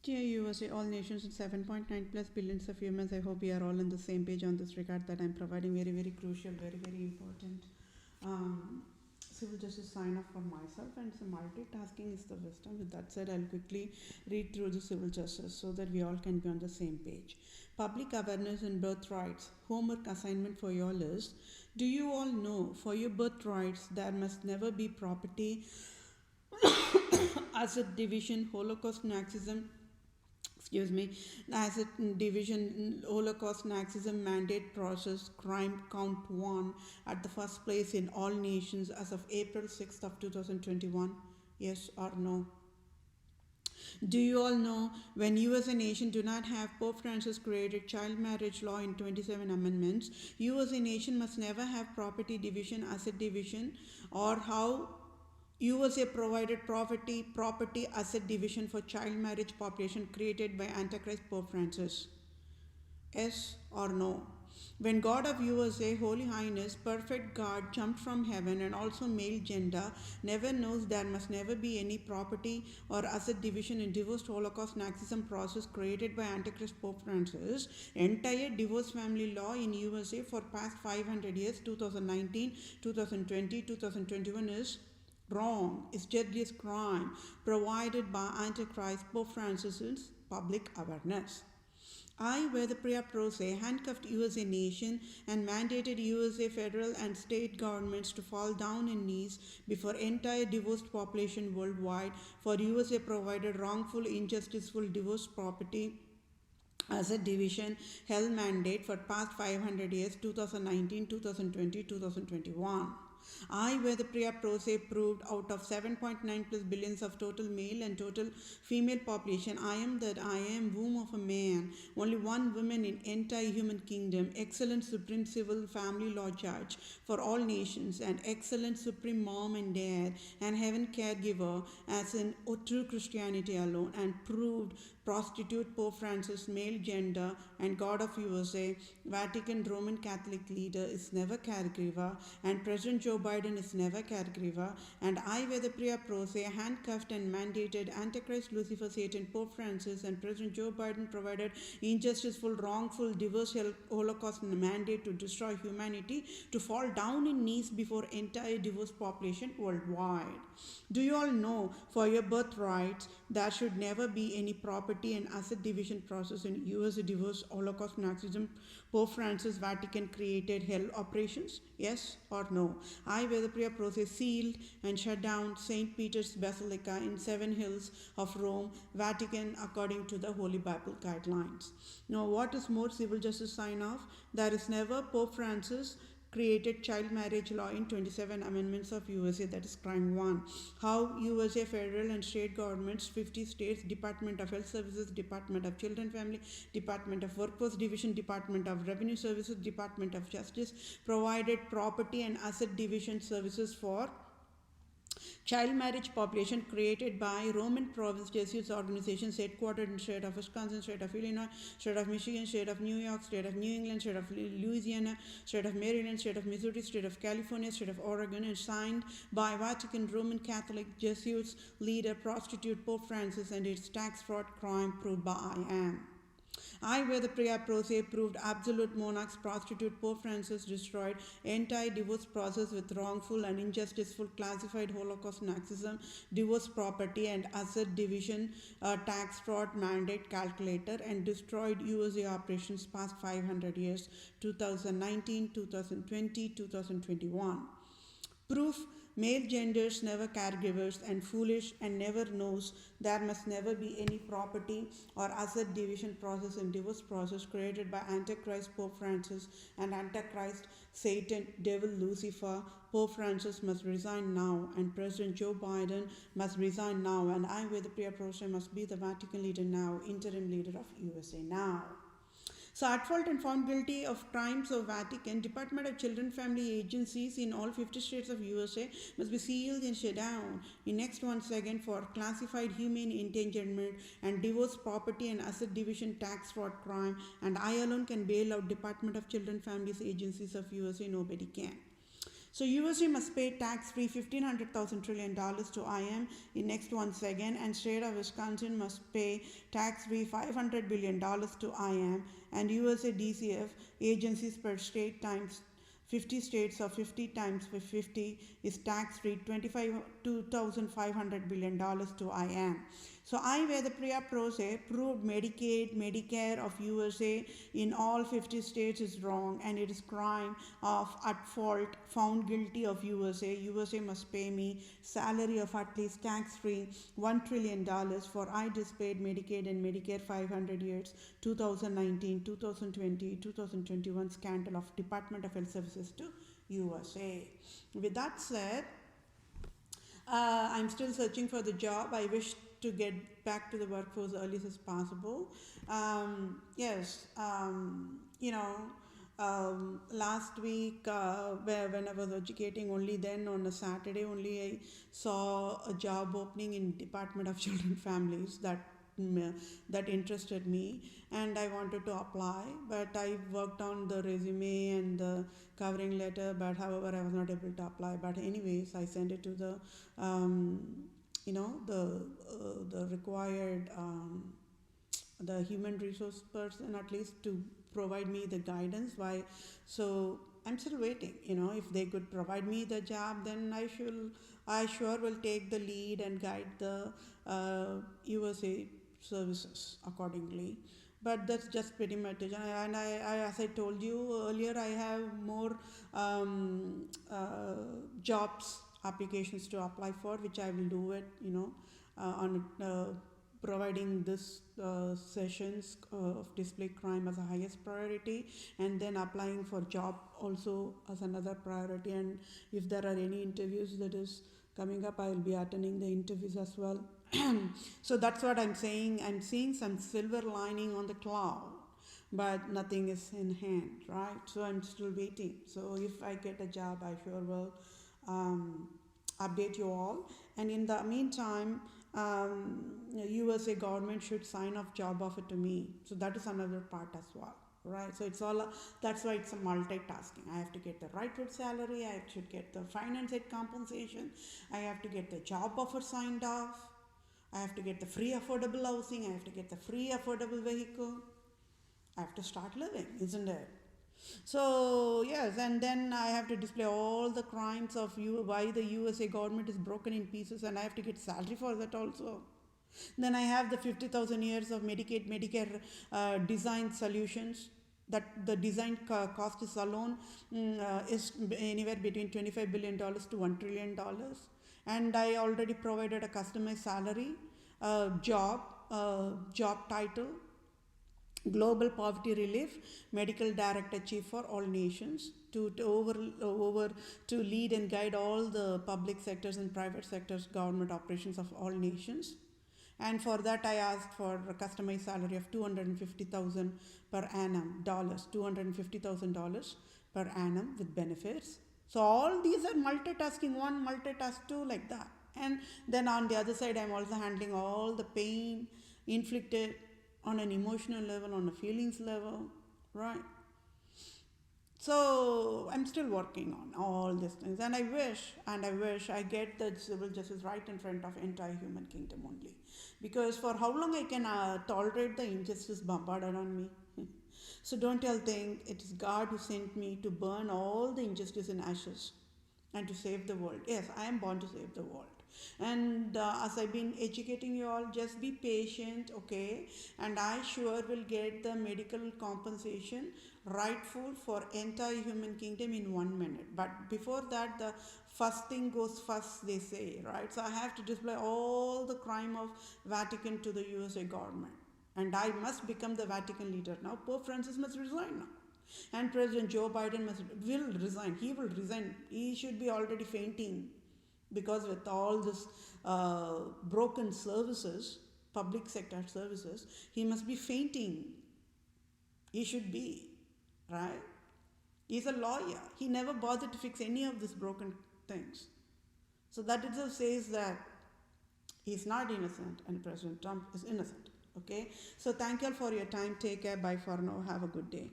Dear USA, all nations and 7.9 plus billions of humans, I hope we are all on the same page on this regard that I'm providing very, very crucial, very, very important um, civil justice sign off for myself, and so multitasking is the wisdom. With that said, I'll quickly read through the civil justice so that we all can be on the same page. Public awareness and birthrights. Homework assignment for your list. Do you all know for your birthrights there must never be property, asset division, Holocaust, Nazism, excuse me, as a division, Holocaust, Nazism, mandate process, crime count one at the first place in all nations as of April 6th of 2021? Yes or no? Do you all know when you as a nation do not have Pope Francis created child marriage law in 27 amendments, you as a nation must never have property division, asset division, or how USA provided property asset division for child marriage population created by Antichrist Pope Francis. Yes or no? When God of USA, Holy Highness, perfect God, jumped from heaven and also male gender, never knows there must never be any property or asset division in divorced Holocaust Nazism process created by Antichrist Pope Francis. Entire divorce family law in USA for past 500 years, 2019, 2020, 2021 is wrong, is deadliest crime provided by Antichrist Pope Francis's public awareness. I, where the Priya Pro se, handcuffed USA nation and mandated USA federal and state governments to fall down in knees before entire divorced population worldwide for USA provided wrongful, injusticeful divorced property as a division hell mandate for past 500 years, 2019, 2020, 2021. I, where the Priya Pro se proved out of 7.9 plus billions of total male and total female population, I am that I am womb of a man, only one woman in entire human kingdom, excellent supreme civil family law judge for all nations, and excellent supreme mom and dad, and heaven caregiver as in true Christianity alone, and proved prostitute Pope Francis, male gender, and God of USA, Vatican Roman Catholic leader is never caregiver, and President Joe Biden is never caregiver, and I, Vedapriya Pro, say handcuffed and mandated Antichrist Lucifer Satan Pope Francis, and President Joe Biden provided injusticeful, wrongful, diverse Holocaust mandate to destroy humanity to fall down in knees before entire divorced population worldwide. Do you all know for your birthrights there should never be any property and asset division process in US divorce, Holocaust, Nazism, Pope Francis, Vatican created hell operations? Yes or no? I, Vedapriya Process, sealed and shut down St. Peter's Basilica in Seven Hills of Rome, Vatican, according to the Holy Bible guidelines. Now, what is more civil justice sign off? There is never Pope Francis created child marriage law in 27 amendments of USA, that is crime 1. How USA federal and state governments, 50 states, Department of Health Services, Department of Children Family, Department of Workforce Division, Department of Revenue Services, Department of Justice provided property and asset division services for child marriage population created by Roman Province Jesuits organizations headquartered in state of Wisconsin, state of Illinois, state of Michigan, state of New York, state of New England, state of Louisiana, state of Maryland, state of Missouri, state of California, state of Oregon, and signed by Vatican Roman Catholic Jesuits leader prostitute Pope Francis and its tax fraud crime proved by I am. I, where the Priya Pro se proved absolute monarchs, prostitute Pope Francis destroyed entire divorce process with wrongful and injusticeful classified Holocaust Nazism, divorce property and asset division, tax fraud mandate calculator, and destroyed USA operations past 500 years, 2019, 2020, 2021. Proof male genders never caregivers and foolish and never knows there must never be any property or asset division process and divorce process created by Antichrist Pope Francis and Antichrist Satan devil Lucifer. Pope Francis must resign now and President Joe Biden must resign now, and I, with the Priya Prostate, must be the Vatican leader now, interim leader of USA now. So, at fault and found guilty of crimes of Vatican, Department of Children Family agencies in all 50 states of USA must be sealed and shut down in next 1 second for classified humane endangerment and divorce property and asset division tax fraud crime, and I alone can bail out Department of Children Families agencies of USA, nobody can. So USA must pay tax-free $1,500,000 to IM in next 1 second, and state of Wisconsin must pay tax-free $500 billion to IM, and USA DCF agencies per state times 50 states or 50 times 50 is tax-free $2,500 billion to IM. So I, where the Priya Pro say, proved Medicaid, Medicare of USA in all 50 states is wrong, and it is crime of at fault found guilty of USA. USA must pay me salary of at least tax-free $1 trillion for I displayed Medicaid and Medicare 500 years 2019, 2020, 2021 scandal of Department of Health Services to USA. With that said, I'm still searching for the job. I wish to get back to the workforce early as possible. Yes, last week when I was educating, only then on a Saturday only I saw a job opening in Department of Children Families that interested me, and I wanted to apply, but I worked on the resume and the covering letter, but however I was not able to apply. But anyways, I sent it to the the required the human resource person, at least to provide me the guidance. Why? So I'm still waiting. If they could provide me the job, then I sure will take the lead and guide the USA services accordingly. But that's just pretty much it. And I as I told you earlier, I have more jobs applications to apply for, which I will do it, on providing this sessions of display crime as a highest priority, and then applying for job also as another priority. And if there are any interviews that is coming up, I will be attending the interviews as well. So that's what I'm saying. I'm seeing some silver lining on the cloud, but nothing is in hand, right? So I'm still waiting. So if I get a job, I sure will update you all. And in the meantime, USA government should sign off job offer to me. So that is another part as well, right? So it's all that's why it's a multitasking. I have to get the right to salary, I should get the finance aid compensation, I have to get the job offer signed off, I have to get the free affordable housing, I have to get the free affordable vehicle. I have to start living, isn't it? So yes, and then I have to display all the crimes of why the USA government is broken in pieces, and I have to get salary for that also. Then I have the 50,000 years of Medicaid, Medicare design solutions. That the design cost is alone is anywhere between $25 billion to $1 trillion. And I already provided a customized salary, job title, Global Poverty Relief, Medical Director Chief for all nations, to lead and guide all the public sectors and private sectors government operations of all nations. And for that I asked for a customized salary of $250,000 per annum, $250,000 per annum with benefits. So all these are multitasking, one, multitask two, like that. And then on the other side, I'm also handling all the pain inflicted on an emotional level, on a feelings level, right? So I'm still working on all these things, and I wish I get the civil justice right in front of entire human kingdom only, because for how long I can tolerate the injustice bombarded on me? So don't y'all think it is God who sent me to burn all the injustice in ashes and to save the world. Yes, I am born to save the world. And as I've been educating you all, just be patient, okay? And I sure will get the medical compensation rightful for entire human kingdom in 1 minute. But before that, the first thing goes first, they say, right? So I have to display all the crime of Vatican to the USA government. And I must become the Vatican leader. Now Pope Francis must resign now. And President Joe Biden will resign. He will resign. He should be already fainting, because with all this broken services, public sector services, he must be fainting. He should be, right? He's a lawyer. He never bothered to fix any of these broken things. So that itself says that he's not innocent and President Trump is innocent. Okay? So thank you all for your time. Take care. Bye for now. Have a good day.